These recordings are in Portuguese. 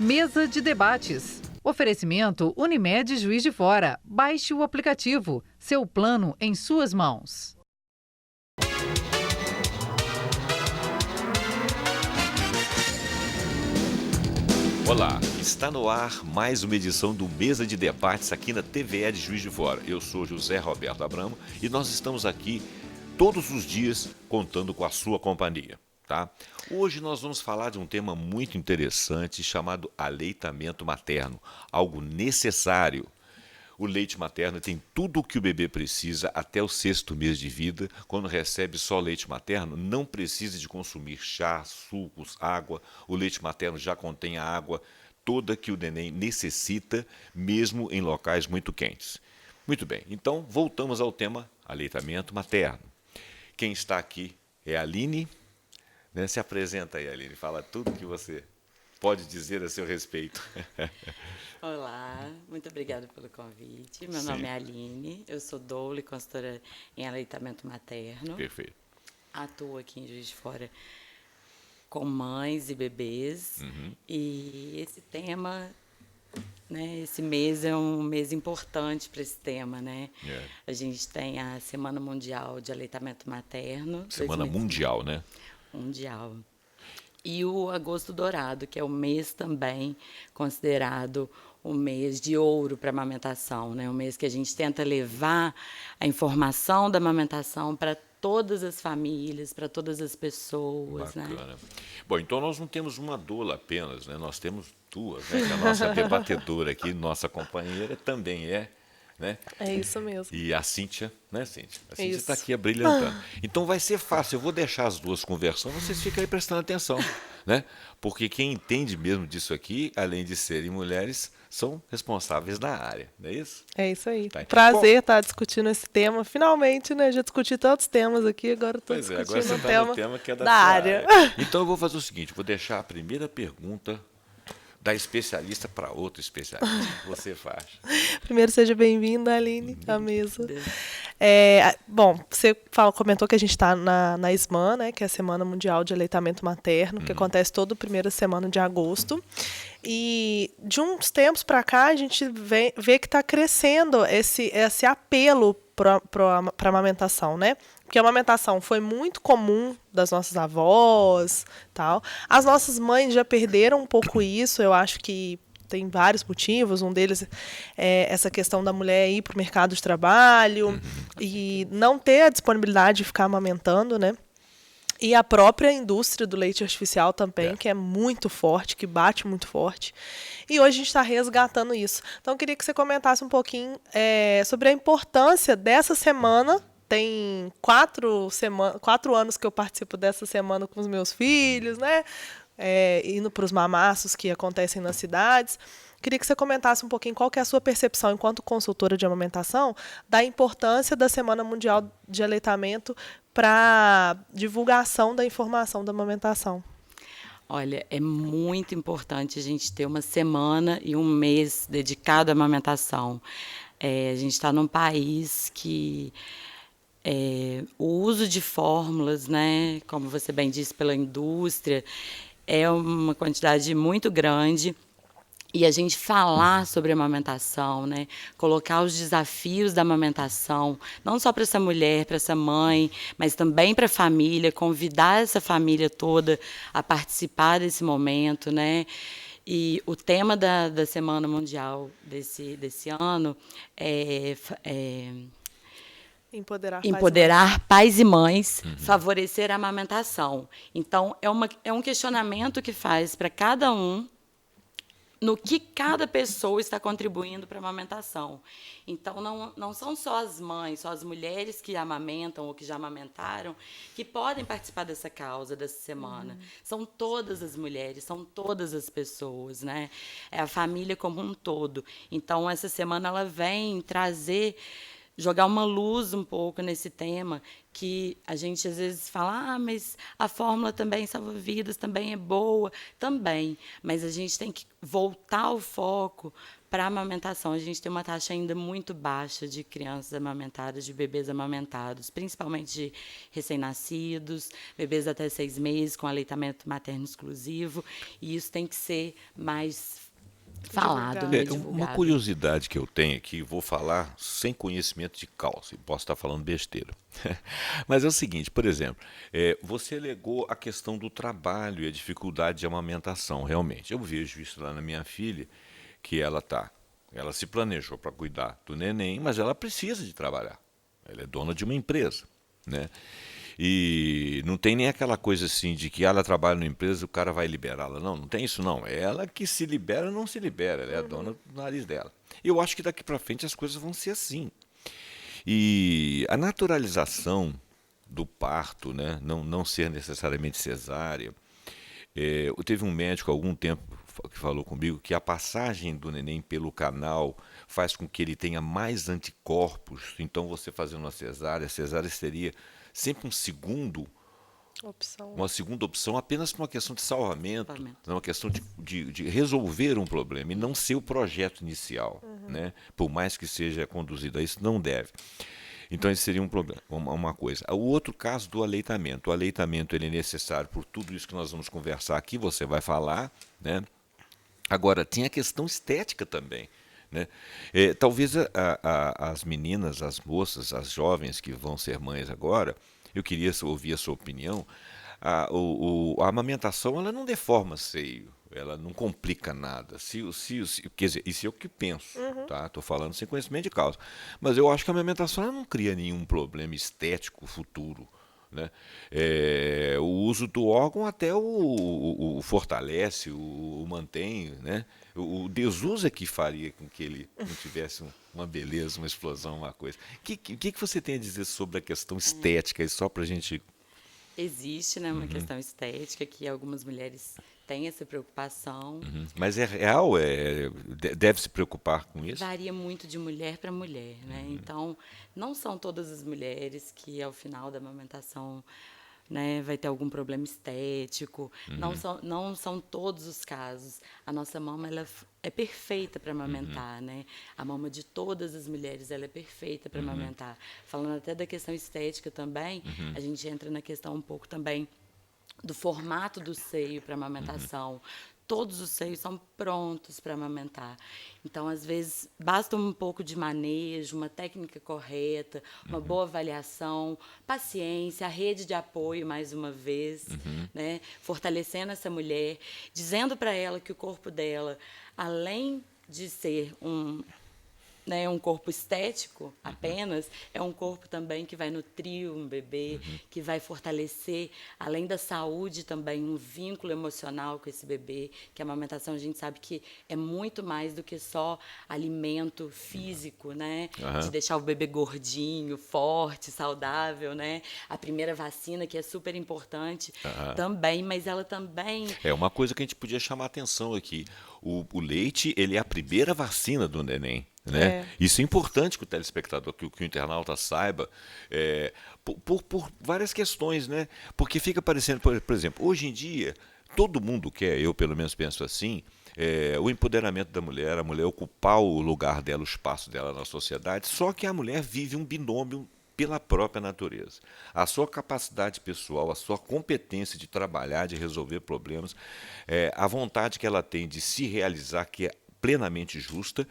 Mesa de debates. Oferecimento Unimed Juiz de Fora. Baixe o aplicativo. Seu plano em suas mãos. Olá, está no ar mais uma edição do Mesa de Debates aqui na TVE de Juiz de Fora. Eu sou José Roberto Abramo e nós estamos aqui todos os dias contando com a sua companhia. Tá? Hoje nós vamos falar de um tema muito interessante chamado aleitamento materno, algo necessário. O leite materno tem tudo o que o bebê precisa até o 6º mês de vida. Quando recebe só leite materno, não precisa de consumir chá, sucos, água. O leite materno já contém a água toda que o neném necessita, mesmo em locais muito quentes. Muito bem, então voltamos ao tema aleitamento materno. Quem está aqui é a Aline. Se apresenta aí, Aline, fala tudo que você pode dizer a seu respeito. Olá, muito obrigada pelo convite. Meu nome é Aline, eu sou doula e consultora em aleitamento materno. Perfeito. Atuo aqui em Juiz de Fora com mães e bebês. E esse tema, né, esse mês é um mês importante para esse tema, né? A gente tem a Semana Mundial de Aleitamento Materno. Semana mundial, né? Mundial. E o Agosto Dourado, que é o mês também considerado o mês de ouro para a amamentação, né? Um mês que a gente tenta levar a informação da amamentação para todas as famílias, para todas as pessoas. Bacana. Né? Bom, então nós não temos uma doula apenas, né? Nós temos duas, né? Que a nossa debatedora aqui, nossa companheira, também é. Né? É isso mesmo. E a Cíntia, né, Cíntia? A Cíntia Isso. está aqui abrilhantando. Então vai ser fácil, eu vou deixar as duas conversando, vocês ficam aí prestando atenção, né? Porque quem entende mesmo disso aqui, além de serem mulheres, são responsáveis na área, não é isso? É isso aí. Tá, então, prazer estar discutindo esse tema. Finalmente, né? Já discuti tantos temas aqui, agora estou Pois é, discutindo agora você um está no tema que é da da sua área. Então eu vou fazer o seguinte, vou deixar a primeira pergunta da especialista para outro especialista. Você faz. Primeiro, seja bem-vinda, Aline, à mesa. Bom, você comentou que a gente está na SMAN, né, que é a Semana Mundial de Aleitamento Materno, que acontece toda primeira semana de agosto. E de uns tempos para cá, a gente vê que está crescendo esse apelo para a amamentação, né? Porque a amamentação foi muito comum das nossas avós, tal. As nossas mães já perderam um pouco isso, eu acho que tem vários motivos, um deles é essa questão da mulher ir para o mercado de trabalho e não ter a disponibilidade de ficar amamentando, né? E a própria indústria do leite artificial também, que é muito forte, que bate muito forte. E hoje a gente está resgatando isso. Então, eu queria que você comentasse um pouquinho sobre a importância dessa semana. Tem 4 anos que eu participo dessa semana com os meus filhos, né? Indo para os mamaços que acontecem nas cidades. Queria que você comentasse um pouquinho qual que é a sua percepção, enquanto consultora de amamentação, da importância da Semana Mundial de Aleitamento para divulgação da informação da amamentação. Olha, é muito importante a gente ter uma semana e um mês dedicado à amamentação. A gente está num país que o uso de fórmulas, né, como você bem disse, pela indústria, é uma quantidade muito grande. E a gente falar sobre a amamentação, né? Colocar os desafios da amamentação, não só para essa mulher, para essa mãe, mas também para a família, convidar essa família toda a participar desse momento, né? E o tema da Semana Mundial desse ano é empoderar pais e mães, favorecer a amamentação. Então, é um questionamento que faz para cada um no que cada pessoa está contribuindo para a amamentação. Então, não são só as mães, só as mulheres que amamentam ou que já amamentaram que podem participar dessa causa, dessa semana. São todas as mulheres, são todas as pessoas, né? É a família como um todo. Então, essa semana ela vem trazer jogar uma luz um pouco nesse tema, que a gente às vezes fala, mas a fórmula também salva vidas, também é boa, também, mas a gente tem que voltar o foco para a amamentação. A gente tem uma taxa ainda muito baixa de crianças amamentadas, de bebês amamentados, principalmente de recém-nascidos, bebês até 6 meses com aleitamento materno exclusivo, e isso tem que ser mais falado, né, Uma divulgado. curiosidade que eu tenho aqui, vou falar sem conhecimento de causa, e posso estar falando besteira. Mas é o seguinte, por exemplo, você alegou a questão do trabalho e a dificuldade de amamentação, realmente. Eu vejo isso lá na minha filha, que ela se planejou para cuidar do neném, mas ela precisa de trabalhar. Ela é dona de uma empresa, né? E não tem nem aquela coisa assim de que ela trabalha numa empresa e o cara vai liberá-la. Não, não tem isso não. É ela que se libera ou não se libera. Ela é a dona do nariz dela. Eu acho que daqui para frente as coisas vão ser assim. E a naturalização do parto, né, não ser necessariamente cesárea. Teve um médico há algum tempo que falou comigo que a passagem do neném pelo canal faz com que ele tenha mais anticorpos. Então, você fazendo uma cesárea, a cesárea seria sempre uma segunda opção apenas por uma questão de salvamento, uma questão de resolver um problema e não ser o projeto inicial, né? Por mais que seja conduzido a isso, não deve. Então, esse seria um problema, uma coisa. O outro caso do aleitamento. O aleitamento ele é necessário por tudo isso que nós vamos conversar aqui, você vai falar, né? Agora, tem a questão estética também, né? Talvez as meninas, as moças, as jovens que vão ser mães agora, eu queria ouvir a sua opinião. A amamentação ela não deforma seio, ela não complica nada. Quer dizer, isso é o que penso, tá? Estou falando sem conhecimento de causa. Mas eu acho que a amamentação ela não cria nenhum problema estético futuro, né? O uso do órgão até o fortalece, o mantém, né? O desuso é que faria com que ele não tivesse uma beleza, uma explosão, uma coisa. O que você tem a dizer sobre a questão estética, e só para a gente... Existe, né, uma questão estética que algumas mulheres têm essa preocupação. Mas é real? Deve se preocupar com isso? Varia muito de mulher para mulher, né? Então, não são todas as mulheres que, ao final da amamentação, né, vai ter algum problema estético. Não são todos os casos. A nossa mama ela é perfeita para amamentar, né? A mama de todas as mulheres ela é perfeita para amamentar. Falando até da questão estética também, a gente entra na questão um pouco também do formato do seio para amamentação. Todos os seios são prontos para amamentar. Então, às vezes, basta um pouco de manejo, uma técnica correta, uma boa avaliação, paciência, a rede de apoio, mais uma vez, né? Fortalecendo essa mulher, dizendo para ela que o corpo dela, além de ser um corpo estético apenas, é um corpo também que vai nutrir um bebê, que vai fortalecer, além da saúde também, um vínculo emocional com esse bebê, que a amamentação a gente sabe que é muito mais do que só alimento físico, né? De deixar o bebê gordinho, forte, saudável, né? A primeira vacina, que é super importante também, mas ela também... É uma coisa que a gente podia chamar a atenção aqui. O leite, ele é a primeira vacina do neném. Né? Isso é importante que o telespectador, que o internauta saiba, por várias questões, né? Porque fica parecendo, por exemplo, hoje em dia, todo mundo quer, eu pelo menos penso assim, o empoderamento da mulher, a mulher ocupar o lugar dela, o espaço dela na sociedade, só que a mulher vive um binômio pela própria natureza. A sua capacidade pessoal, a sua competência de trabalhar, de resolver problemas, a vontade que ela tem de se realizar, que é plenamente justa.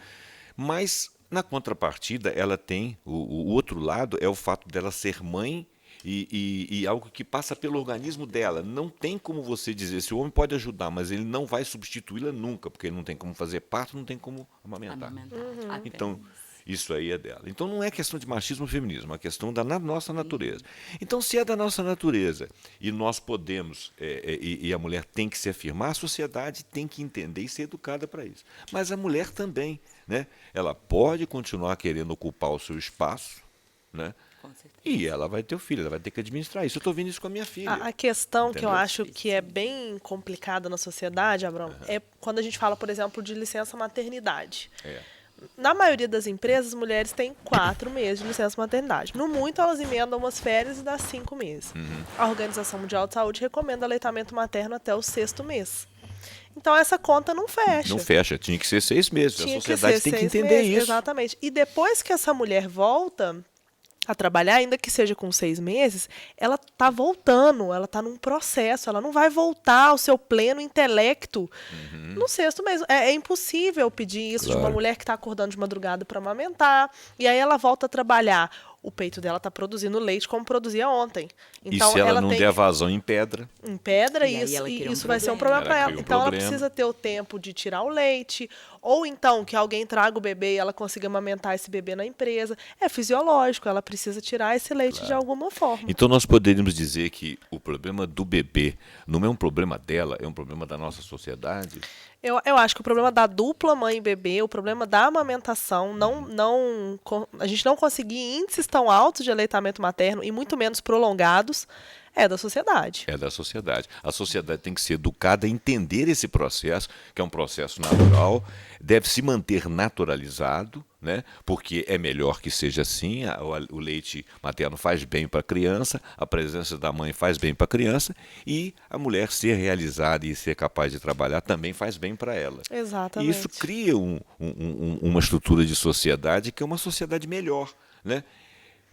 Mas, na contrapartida, ela tem, o outro lado é o fato dela ser mãe e algo que passa pelo organismo dela. Não tem como você dizer, se o homem pode ajudar, mas ele não vai substituí-la nunca, porque ele não tem como fazer parto, não tem como amamentar. Então, isso aí é dela. Então, não é questão de machismo ou feminismo, é uma questão da nossa natureza. Então, se é da nossa natureza e nós podemos, e a mulher tem que se afirmar, a sociedade tem que entender e ser educada para isso. Mas a mulher também, né? Ela pode continuar querendo ocupar o seu espaço, né? E ela vai ter o filho, ela vai ter que administrar isso. Eu estou vendo isso com a minha filha. A questão entendeu? que eu acho que é bem complicada na sociedade, Abrão, é quando a gente fala, por exemplo, de licença maternidade. Na maioria das empresas, as mulheres têm 4 meses de licença maternidade. No muito, elas emendam umas férias e dá 5 meses. A Organização Mundial de Saúde recomenda aleitamento materno até o 6º mês. Então, essa conta não fecha. Não fecha, tinha que ser 6 meses. Tinha A sociedade tem que entender meses, isso. Exatamente. E depois que essa mulher volta a trabalhar, ainda que seja com 6 meses, ela está voltando, ela está num processo, ela não vai voltar ao seu pleno intelecto no 6º mês. É impossível pedir isso de uma mulher que está acordando de madrugada para amamentar, e aí ela volta a trabalhar. O peito dela está produzindo leite como produzia ontem. Então, e se ela não tem der vazão em pedra? Em pedra, E aí isso vai ser um problema para ela. Então, ela precisa ter o tempo de tirar o leite, ou então que alguém traga o bebê e ela consiga amamentar esse bebê na empresa. É fisiológico, ela precisa tirar esse leite de alguma forma. Então, nós poderíamos dizer que o problema do bebê não é um problema dela, é um problema da nossa sociedade? Eu acho que o problema da dupla mãe e bebê, o problema da amamentação, a gente não conseguir índices tão altos de aleitamento materno e muito menos prolongados, é da sociedade. É da sociedade. A sociedade tem que ser educada a entender esse processo, que é um processo natural, deve se manter naturalizado, né? Porque é melhor que seja assim, o leite materno faz bem para a criança, a presença da mãe faz bem para a criança, e a mulher ser realizada e ser capaz de trabalhar também faz bem para ela. Exatamente. E isso cria uma estrutura de sociedade que é uma sociedade melhor, né?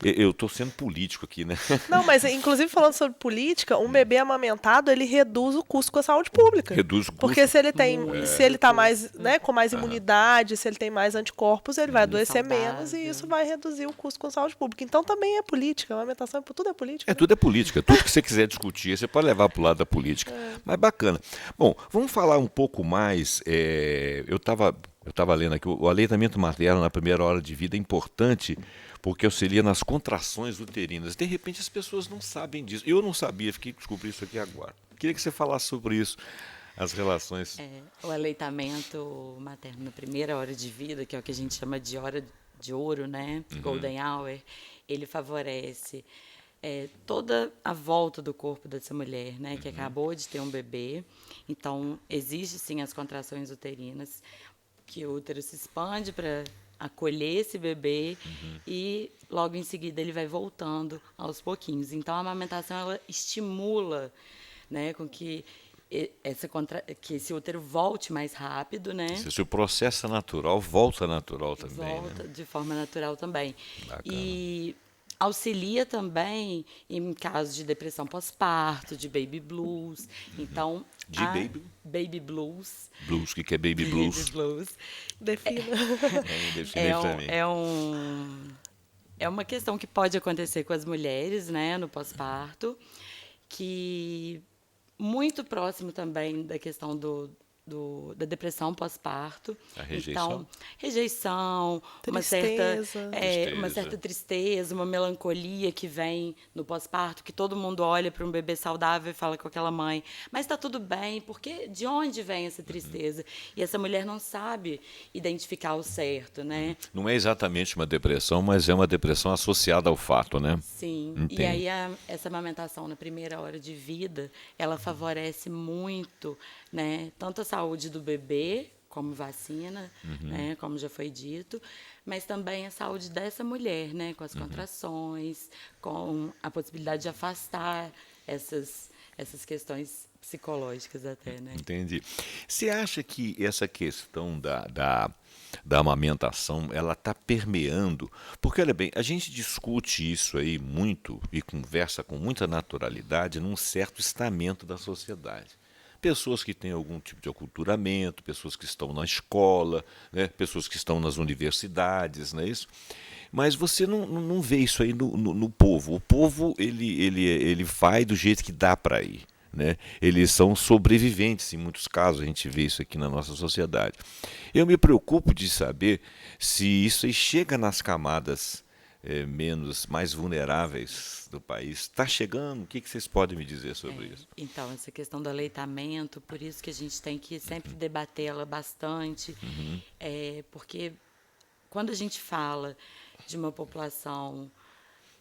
Eu estou sendo político aqui, né? Não, mas inclusive falando sobre política, um bebê amamentado, ele reduz o custo com a saúde pública. Reduz o custo. Porque se ele está mais, né, com mais imunidade, se ele tem mais anticorpos, ele vai adoecer menos e isso vai reduzir o custo com a saúde pública. Então também é política, a amamentação, tudo é política. Tudo é política. Tudo que você quiser discutir, você pode levar para o lado da política. Mas bacana. Bom, vamos falar um pouco mais. Eu estava lendo aqui, o aleitamento materno na primeira hora de vida é importante porque auxilia nas contrações uterinas. De repente as pessoas não sabem disso. Eu não sabia, descobri isso aqui agora. Queria que você falasse sobre isso, as relações. O aleitamento materno na primeira hora de vida, que é o que a gente chama de hora de ouro, né? Golden Hour, ele favorece toda a volta do corpo dessa mulher, né? Que acabou de ter um bebê. Então, existe sim as contrações uterinas, que o útero se expande para acolher esse bebê e logo em seguida ele vai voltando aos pouquinhos. Então, a amamentação ela estimula, né, com que esse útero volte mais rápido, né? Se o processo é natural, volta natural também. Volta, né? De forma natural também. Bacana. E auxilia também em casos de depressão pós-parto, de baby blues. Então, baby blues. Blues, o que é baby blues? Baby blues. Defina. Define para mim. É uma questão que pode acontecer com as mulheres, né, no pós-parto, que muito próximo também da questão da depressão pós-parto. A rejeição? Então, rejeição, uma certa tristeza, uma melancolia que vem no pós-parto, que todo mundo olha para um bebê saudável e fala com aquela mãe, mas está tudo bem, porque de onde vem essa tristeza? E essa mulher não sabe identificar o certo, né? Não é exatamente uma depressão, mas é uma depressão associada ao fato, né? Sim, Entendo. E aí essa amamentação na primeira hora de vida, ela favorece muito, né, tanto a saúde do bebê, como vacina, né, como já foi dito, mas também a saúde dessa mulher, né, com as contrações, com a possibilidade de afastar essas questões psicológicas até, né? Entendi. Você acha que essa questão da amamentação, ela está permeando? Porque, olha bem, a gente discute isso aí muito e conversa com muita naturalidade num certo estamento da sociedade. Pessoas que têm algum tipo de aculturamento, pessoas que estão na escola, né? Pessoas que estão nas universidades, não é isso? Mas você não vê isso aí no povo. O povo, ele vai do jeito que dá para ir. Né? Eles são sobreviventes, em muitos casos, a gente vê isso aqui na nossa sociedade. Eu me preocupo de saber se isso aí chega nas camadas mais vulneráveis do país. Está chegando? O que vocês podem me dizer sobre isso? Então, essa questão do aleitamento, por isso que a gente tem que sempre debatê-la bastante, porque quando a gente fala de uma população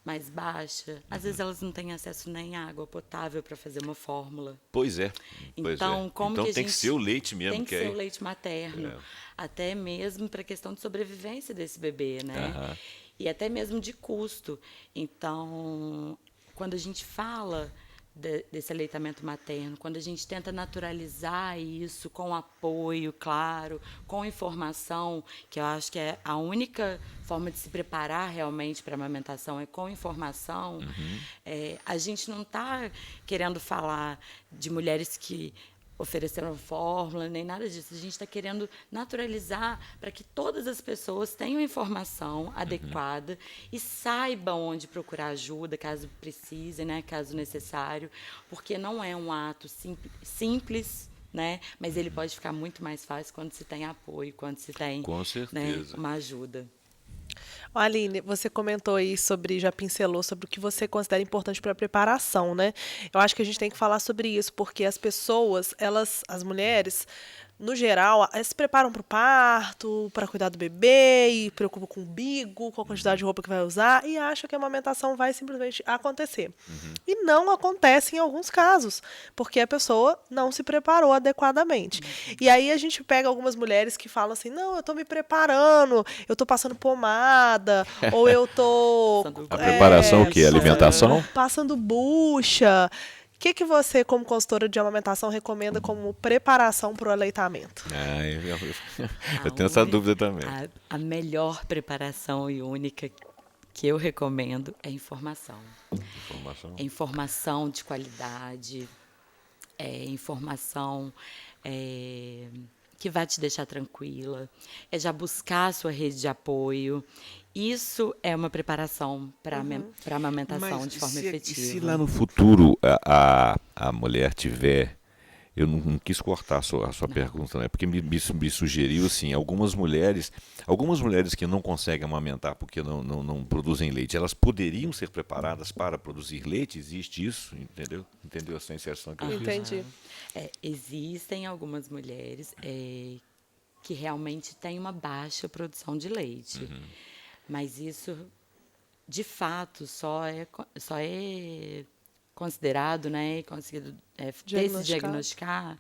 mais baixa. Às vezes elas não têm acesso nem à água potável para fazer uma fórmula. Pois é. Então, como que a tem gente... que ser o leite mesmo. Tem que ser o leite materno. Até mesmo para a questão de sobrevivência desse bebê, né? E até mesmo de custo. Então, quando a gente fala desse aleitamento materno, quando a gente tenta naturalizar isso com apoio, claro, com informação, que eu acho que é a única forma de se preparar realmente para a amamentação é com informação, a gente não está querendo falar de mulheres que ofereceram fórmula, nem nada disso. A gente está querendo naturalizar para que todas as pessoas tenham informação adequada e saibam onde procurar ajuda, caso precisem, né, caso necessário, porque não é um ato simples, né, mas ele pode ficar muito mais fácil quando se tem apoio, quando se tem, com certeza, né, uma ajuda. Aline, você comentou aí já pincelou sobre o que você considera importante para a preparação, né? Eu acho que a gente tem que falar sobre isso, porque as pessoas, as mulheres, no geral, se preparam para o parto, para cuidar do bebê, e preocupam com o umbigo, com a quantidade de roupa que vai usar, e acham que a amamentação vai simplesmente acontecer. E não acontece em alguns casos, porque a pessoa não se preparou adequadamente. E aí a gente pega algumas mulheres que falam assim, não, eu estou me preparando, eu estou passando pomada, ou eu estou... A preparação o quê? Alimentação? Passando bucha. O que você, como consultora de amamentação, recomenda como preparação para o aleitamento? Eu tenho essa dúvida também. A melhor preparação e única que eu recomendo é informação. É informação de qualidade, informação que vai te deixar tranquila, é já buscar a sua rede de apoio. Isso é uma preparação para a amamentação de forma efetiva. E se lá no futuro a mulher tiver... Eu não quis cortar a sua pergunta, né? Porque me sugeriu assim, algumas mulheres que não conseguem amamentar porque não produzem leite, elas poderiam ser preparadas para produzir leite? Existe isso? Entendeu? Entendeu essa inserção que eu fiz? Entendi. Existem algumas mulheres que realmente têm uma baixa produção de leite. Mas isso, de fato, só é considerado, né, conseguido se diagnosticar,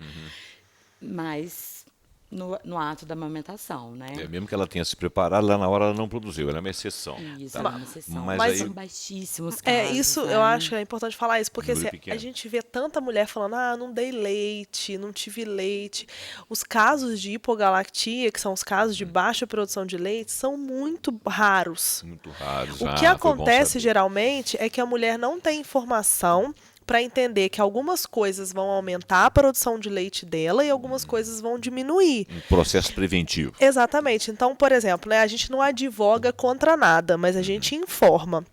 mas no ato da amamentação, né? Mesmo que ela tenha se preparado, lá na hora ela não produziu, ela é uma exceção. Isso, é uma exceção. Mas são baixíssimos casos. Isso, né? eu acho que é importante falar isso, porque a gente vê tanta mulher falando, não dei leite, não tive leite. Os casos de hipogalactia, que são os casos de baixa produção de leite, são muito raros. Muito raros. O que acontece geralmente é que a mulher não tem informação para entender que algumas coisas vão aumentar a produção de leite dela e algumas coisas vão diminuir. Um processo preventivo. Exatamente. Então, por exemplo, né, a gente não advoga contra nada, mas a gente informa.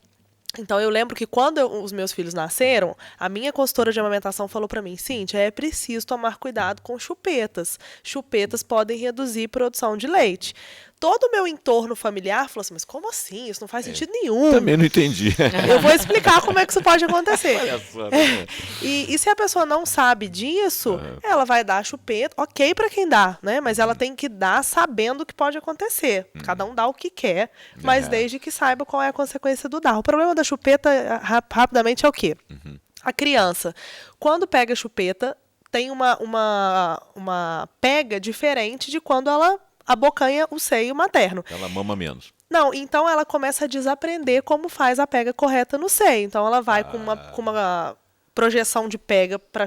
Então, eu lembro que quando os meus filhos nasceram, a minha consultora de amamentação falou para mim, Cíntia, é preciso tomar cuidado com chupetas. Chupetas podem reduzir produção de leite. Todo o meu entorno familiar falou assim, mas como assim? Isso não faz sentido nenhum. Também não entendi. Eu vou explicar como é que isso pode acontecer. Olha só, e se a pessoa não sabe disso, ela vai dar a chupeta, ok para quem dá, né? Mas ela tem que dar sabendo o que pode acontecer. Cada um dá o que quer, mas desde que saiba qual é a consequência do dar. O problema da chupeta, rapidamente, é o quê? A criança, quando pega a chupeta, tem uma pega diferente de quando ela abocanha o seio materno. Ela mama menos. Não, então ela começa a desaprender como faz a pega correta no seio. Então ela vai com uma projeção de pega para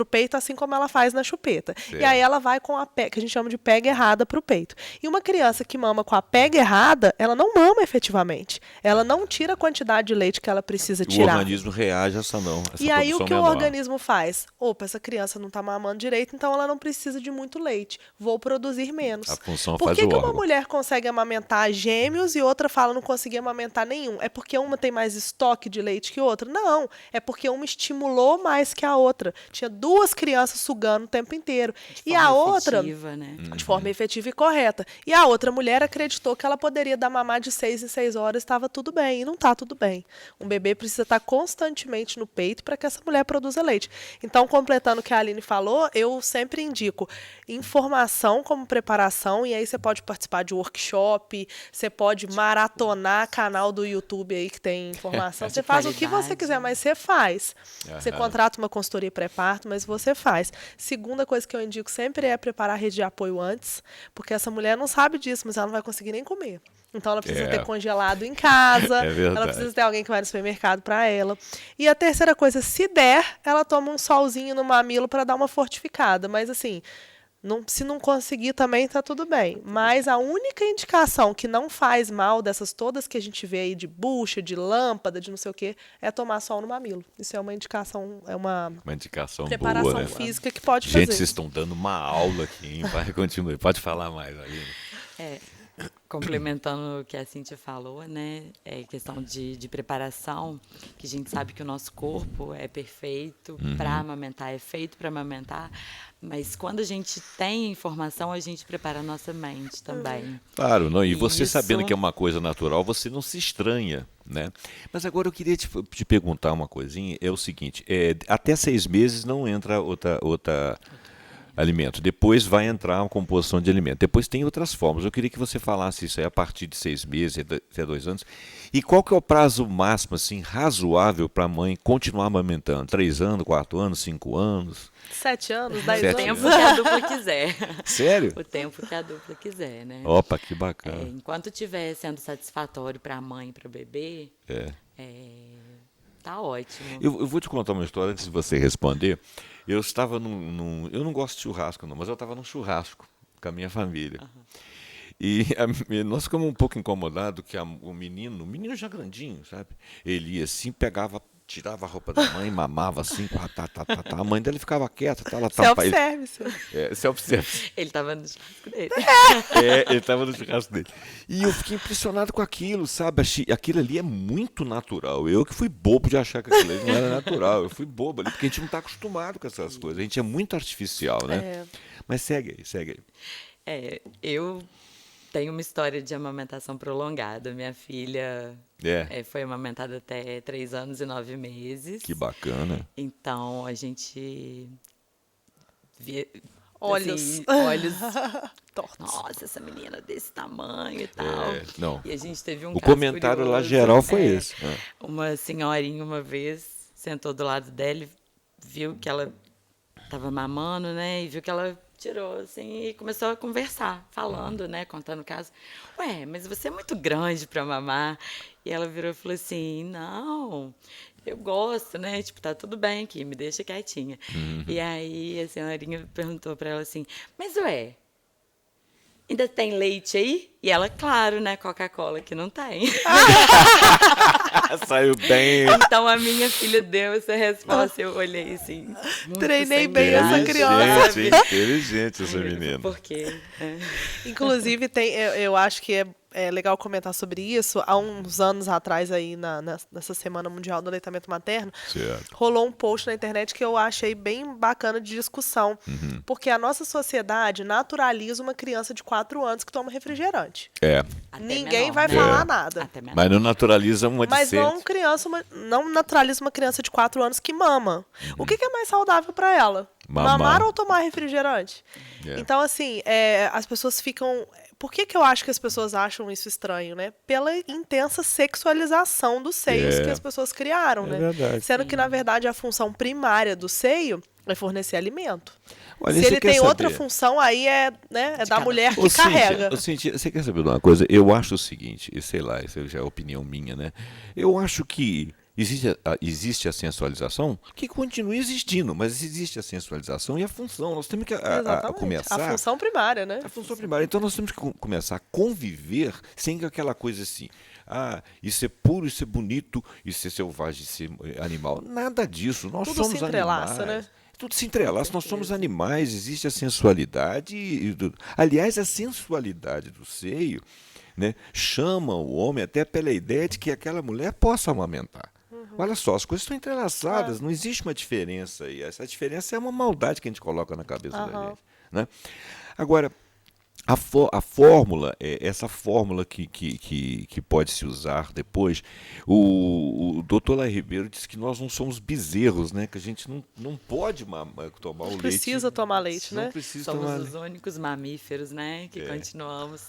o peito, assim como ela faz na chupeta. Certo. E aí ela vai com a pega, que a gente chama de pega errada para o peito. E uma criança que mama com a pega errada, ela não mama efetivamente. Ela não tira a quantidade de leite que ela precisa tirar. O organismo reage a essa E aí o que o organismo faz? Opa, essa criança não está mamando direito, então ela não precisa de muito leite. Vou produzir menos. A função Por faz que o órgão. Uma mulher consegue amamentar gêmeos e outra fala não conseguia amamentar nenhum? É porque uma tem mais estoque de leite que outra? Não. É porque uma estimulou mais que a outra. Tinha tinha 2 crianças sugando o tempo inteiro. De E forma a outra, efetiva, né? de forma efetiva e correta. E a outra mulher acreditou que ela poderia dar mamar de 6 em 6 horas, estava tudo bem. E não está tudo bem. Um bebê precisa estar constantemente no peito para que essa mulher produza leite. Então, completando o que a Aline falou, eu sempre indico informação como preparação, e aí você pode participar de workshop, você pode maratonar canal do YouTube aí que tem informação. Você faz o que você quiser, mas você faz. Você contrata uma consultoria pré-parto, mas você faz. Segunda coisa que eu indico sempre é preparar a rede de apoio antes, porque essa mulher não sabe disso, mas ela não vai conseguir nem comer. Então ela precisa ter congelado em casa, ela precisa ter alguém que vai no supermercado para ela. E a terceira coisa, se der, ela toma um solzinho no mamilo para dar uma fortificada, mas assim, se não conseguir também tá tudo bem. Mas a única indicação que não faz mal dessas todas que a gente vê aí de bucha, de lâmpada, de não sei o quê, é tomar sol no mamilo. Isso é uma indicação, é uma indicação preparação boa, né? física que pode Gente, fazer. vocês estão dando uma aula aqui, hein? Vai, continue. Pode falar mais, Aline. Complementando o que a Cíntia falou, né? É questão de preparação, que a gente sabe que o nosso corpo é perfeito para amamentar, é feito para amamentar, mas quando a gente tem informação, a gente prepara a nossa mente também. Claro, não, e você Isso. sabendo que é uma coisa natural, você não se estranha, né? Mas agora eu queria te perguntar uma coisinha, é o seguinte, até 6 meses não entra outra alimento. Depois vai entrar uma composição de alimento. Depois tem outras formas. Eu queria que você falasse isso aí a partir de 6 meses, até 2 anos. E qual que é o prazo máximo, assim, razoável para a mãe continuar amamentando? 3 anos, 4 anos, 5 anos? 7 anos, 10 O 7 anos. tempo que a dupla quiser. Sério? O tempo que a dupla quiser, né? Opa, que bacana. Enquanto estiver sendo satisfatório para a mãe e para o bebê, tá ótimo. Eu vou te contar uma história antes de você responder. Eu estava eu não gosto de churrasco, não, mas eu estava num churrasco com a minha família. E nós ficamos um pouco incomodados que o menino já grandinho, sabe? Ele ia assim, tirava a roupa da mãe, mamava assim, a mãe dele ficava quieta, ela Self-service. Self-service. Ele estava no churrasco dele. Ele estava no churrasco dele. E eu fiquei impressionado com aquilo, sabe? Aquilo ali é muito natural. Eu que fui bobo de achar que aquilo ali não era natural. Eu fui bobo ali, porque a gente não está acostumado com essas coisas. A gente é muito artificial, né? Mas segue aí. Eu tenho uma história de amamentação prolongada. Minha filha foi amamentada até 3 anos e 9 meses. Que bacana. Então, a gente via... Olhos. Assim, olhos tortos. Nossa, essa menina desse tamanho e tal. Não. E a gente teve um O caso comentário lá curioso. geral foi esse. Uma senhorinha uma vez sentou do lado dela, viu que ela estava mamando, né? E viu que ela tirou assim e começou a conversar, falando, né? Contando o caso. Ué, mas você é muito grande para mamar. E ela virou e falou assim: não, eu gosto, né? Tipo, tá tudo bem aqui, me deixa quietinha. E aí a senhorinha perguntou para ela assim: mas ué, ainda tem leite aí? E ela, claro, né? Coca-Cola que não tem. Saiu bem. Então a minha filha deu essa resposta. Eu olhei assim. Muito Treinei sem bem graça. essa criança. Inteligente essa menina. Por quê? Inclusive, eu acho que é legal comentar sobre isso. Há uns anos atrás, aí, nessa Semana Mundial do Aleitamento Materno, rolou um post na internet que eu achei bem bacana de discussão. Porque a nossa sociedade naturaliza uma criança de 4 anos que toma refrigerante. Ninguém vai falar nada. Mas não naturaliza uma de Mas 7. não naturaliza uma criança de 4 anos que mama. O que é mais saudável para ela? Mamar ou tomar refrigerante? Então, assim, as pessoas ficam... Por que eu acho que as pessoas acham isso estranho, né? Pela intensa sexualização dos seios que as pessoas criaram, né? Verdade. Sendo que, na verdade, a função primária do seio é fornecer alimento. Olha, se ele tem outra função, aí é da mulher que carrega. Cíntia, você quer saber de uma coisa? Eu acho o seguinte, e sei lá, isso já é opinião minha, né? Eu acho que existe a sensualização, que continua existindo, mas existe a sensualização e a função. Nós temos que começar... A função primária, né? A função primária. Então nós temos que começar a conviver sem aquela coisa assim, isso é puro, isso é bonito, isso é selvagem, isso é animal. Nada disso. Nós Tudo somos se entrelaça, animais. né? Tudo se entrelaça, nós somos animais, existe a sensualidade. Aliás, a sensualidade do seio, né, chama o homem até pela ideia de que aquela mulher possa amamentar. Olha só, as coisas estão entrelaçadas, não existe uma diferença aí. Essa diferença é uma maldade que a gente coloca na cabeça da gente, né? Agora, a fórmula, essa fórmula que pode se usar depois, o doutor Lai Ribeiro disse que nós não somos bezerros, né? Que a gente não pode tomar o leite. Precisa tomar leite, Não né? precisa Somos tomar os únicos mamíferos, né, que continuamos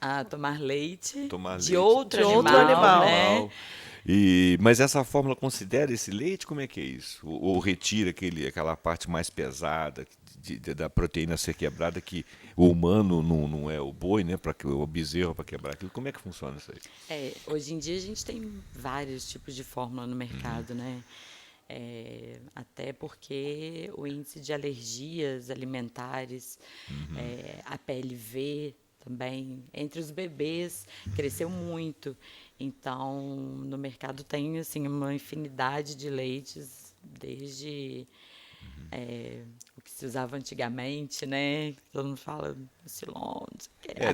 a tomar leite de outro animal, né? Mas essa fórmula considera esse leite? Como é que é isso? Ou retira aquela parte mais pesada da proteína ser quebrada, que o humano não é o boi, né? O bezerro para quebrar aquilo. Como é que funciona isso aí? Hoje em dia a gente tem vários tipos de fórmula no mercado, né? Até porque o índice de alergias alimentares, a PLV também, entre os bebês, cresceu muito. Então, no mercado tem assim, uma infinidade de leites, desde o que se usava antigamente, né? Todo mundo fala Silon,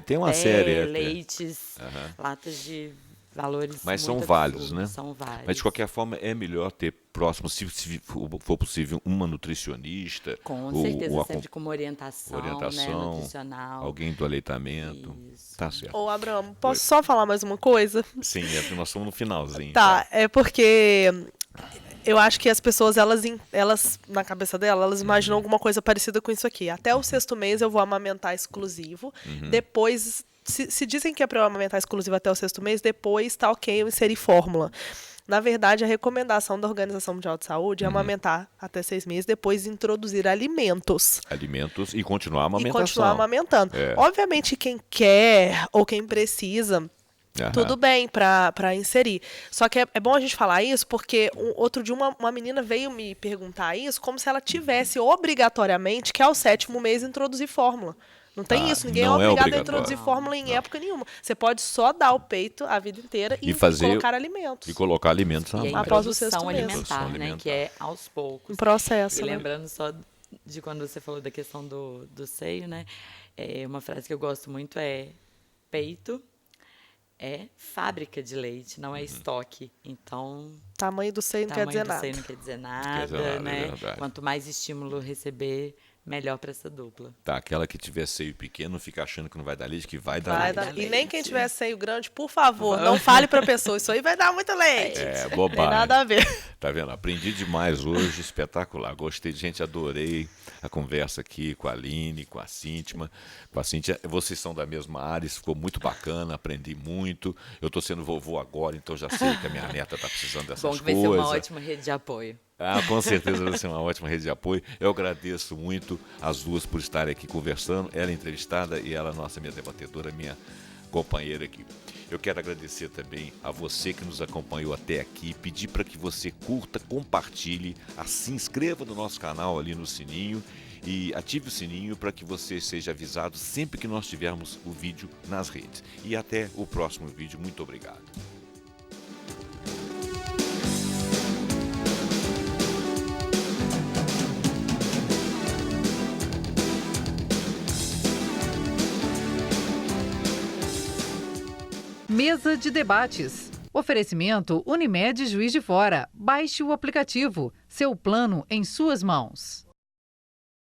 tem uma série. Leites, latas de valores mas são muito válidos, absurdos, né? São vários. Mas de qualquer forma é melhor ter próximo, se for possível, uma nutricionista. Com certeza, sempre com uma orientação, né, nutricional. Alguém do aleitamento. Isso. Tá certo. Ô, Abramo, posso só falar mais uma coisa? Sim, nós estamos no finalzinho. Tá, é porque eu acho que as pessoas, elas na cabeça delas, elas imaginam alguma coisa parecida com isso aqui. Até o 6º mês eu vou amamentar exclusivo. Depois, se dizem que é para eu amamentar exclusivo até o 6º mês, depois tá ok eu inserir fórmula. Na verdade, a recomendação da Organização Mundial de Saúde é amamentar até 6 meses, depois introduzir alimentos. Alimentos e continuar a amamentação. E continuar amamentando. Obviamente, quem quer ou quem precisa, tudo bem para inserir. Só que é bom a gente falar isso, porque outro dia uma menina veio me perguntar isso, como se ela tivesse obrigatoriamente que ao 7º mês introduzir fórmula. Não tem isso, ninguém é obrigado a introduzir fórmula em época nenhuma. Você pode só dar o peito a vida inteira e colocar alimentos. E colocar alimentos na mão. Após o 6º mês. Alimentar, né? Que é aos poucos. Um processo, E lembrando só de quando você falou da questão do seio, né? Uma frase que eu gosto muito é: peito é fábrica de leite, não é estoque. Então, tamanho do seio não quer dizer nada. Tamanho do seio não quer dizer nada, né? Quanto mais estímulo receber, melhor para essa dupla. Tá, aquela que tiver seio pequeno, não fica achando que não vai dar leite, que vai dar leite. E nem quem tiver seio grande, por favor, não fale pra pessoa, isso aí vai dar muito leite. É, bobagem. Tem nada a ver. Tá vendo? Aprendi demais hoje, espetacular. Gostei, gente, adorei a conversa aqui com a Aline, com a Cíntia. Vocês são da mesma área, isso ficou muito bacana, aprendi muito. Eu tô sendo vovô agora, então já sei que a minha neta tá precisando dessas coisas. Bom, que vai ser uma ótima rede de apoio. Com certeza vai ser uma ótima rede de apoio. Eu agradeço muito as duas por estarem aqui conversando. Ela entrevistada e ela, minha debatedora, minha companheira aqui. Eu quero agradecer também a você que nos acompanhou até aqui, pedir para que você curta, compartilhe, se inscreva no nosso canal ali no sininho e ative o sininho para que você seja avisado sempre que nós tivermos o vídeo nas redes. E até o próximo vídeo. Muito obrigado. Mesa de debates. Oferecimento Unimed Juiz de Fora. Baixe o aplicativo. Seu plano em suas mãos.